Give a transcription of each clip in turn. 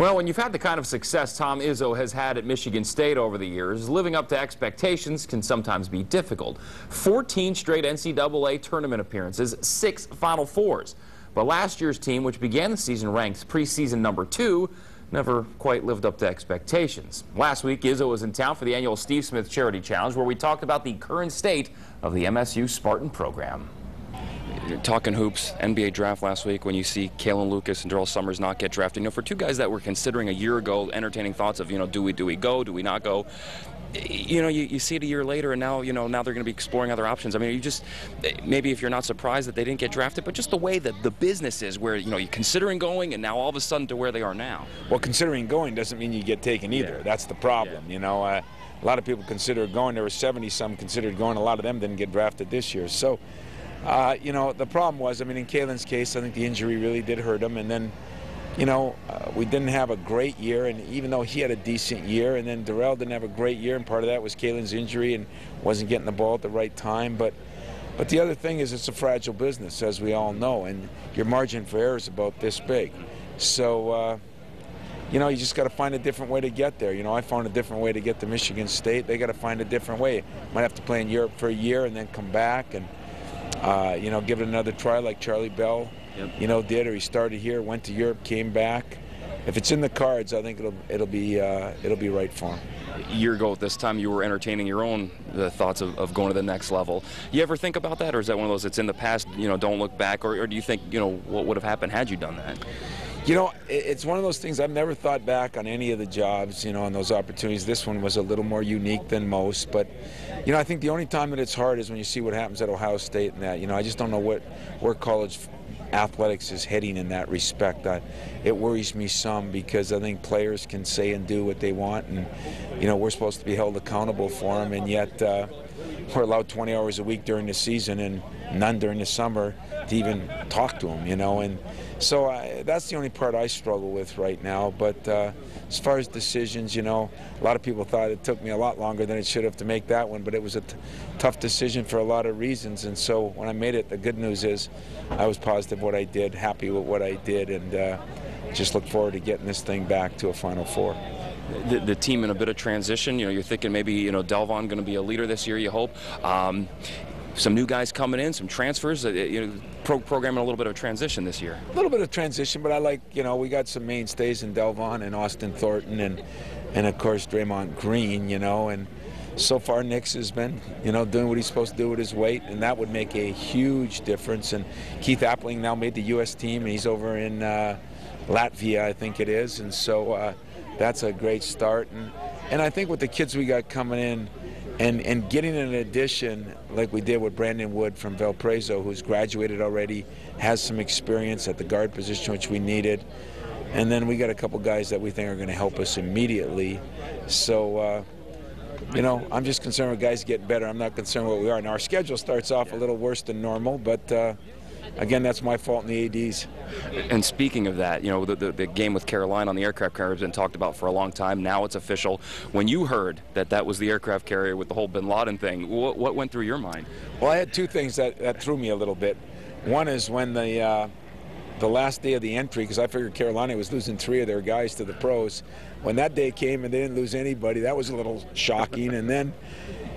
Well, when you've had the kind of success Tom Izzo has had at Michigan State over the years, living up to expectations can sometimes be difficult. 14 straight NCAA tournament appearances, 6 Final Fours. But last year's team, which began the season ranked preseason number 2, never quite lived up to expectations. Last week, Izzo was in town for the annual Steve Smith Charity Challenge, where we talked about the current state of the MSU Spartan program. Talking hoops, NBA draft last week, when you see Kalen Lucas and Darrell Summers not get drafted, for two guys that were considering a year ago, entertaining thoughts of, do we go, do we not go? You see it a year later, and now, now they're going to be exploring other options. I mean, maybe if you're not surprised that they didn't get drafted, but just the way that the business is, where, you're considering going, and now all of a sudden to where they are now. Well, considering going doesn't mean you get taken either. Yeah. That's the problem, A lot of people consider going. There were 70-some considered going. A lot of them didn't get drafted this year. So, the problem was, in Kalen's case, I think the injury really did hurt him. And then, we didn't have a great year. And even though he had a decent year, and then Darrell didn't have a great year, and part of that was Kalen's injury and wasn't getting the ball at the right time. But the other thing is, it's a fragile business, as we all know, and your margin for error is about this big. So, you just got to find a different way to get there. I found a different way to get to Michigan State. They got to find a different way. Might have to play in Europe for a year and then come back and give it another try like Charlie Bell, did, or he started here, went to Europe, came back. If it's in the cards, I think it'll be right for him. A year ago at this time, you were entertaining your own thoughts of going to the next level. You ever think about that, or is that one of those that's in the past? Don't look back, or do you think what would have happened had you done that? It's one of those things. I've never thought back on any of the jobs, on those opportunities. This one was a little more unique than most, but I think the only time that it's hard is when you see what happens at Ohio State and that. I just don't know where college athletics is heading in that respect. It worries me some, because I think players can say and do what they want, and we're supposed to be held accountable for them, and yet we're allowed 20 hours a week during the season and none during the summer to even talk to them, and so that's the only part I struggle with right now. But as far as decisions, a lot of people thought it took me a lot longer than it should have to make that one, but it was a tough decision for a lot of reasons. And so when I made it, the good news is I was positive what I did, happy with what I did, and just look forward to getting this thing back to a Final Four. The team in a bit of transition, you're thinking maybe, Delvon going to be a leader this year, you hope. Some new guys coming in, some transfers, programming a little bit of transition this year. A little bit of transition, but I like, we got some mainstays in Delvon and Austin Thornton and of course Draymond Green, and so far Nix has been, doing what he's supposed to do with his weight, and that would make a huge difference. And Keith Appling now made the U.S. team, and he's over in Latvia, I think it is, and so that's a great start. And I think with the kids we got coming in, and getting an addition like we did with Brandon Wood from Valparaiso, who's graduated already, has some experience at the guard position, which we needed. And then we got a couple guys that we think are going to help us immediately. So, I'm just concerned with guys getting better. I'm not concerned with what we are. Now, our schedule starts off a little worse than normal, but again, that's my fault in the ADs. And speaking of that, the game with Carolina on the aircraft carrier has been talked about for a long time. Now it's official. When you heard that was the aircraft carrier with the whole bin Laden thing, what went through your mind? Well, I had two things that threw me a little bit. One is when the last day of the entry, because I figured Carolina was losing 3 of their guys to the pros. When that day came and they didn't lose anybody, that was a little shocking. And then,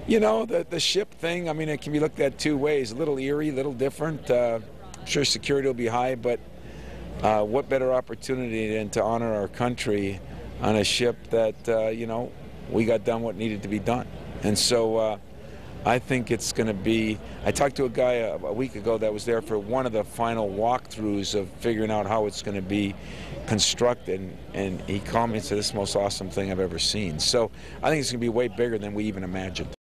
the ship thing, it can be looked at 2 ways. A little eerie, a little different. I'm sure security will be high, but what better opportunity than to honor our country on a ship that, we got done what needed to be done. And so I think it's going to be, I talked to a guy a week ago that was there for one of the final walkthroughs of figuring out how it's going to be constructed, and he called me and said, "This is the most awesome thing I've ever seen." So I think it's going to be way bigger than we even imagined.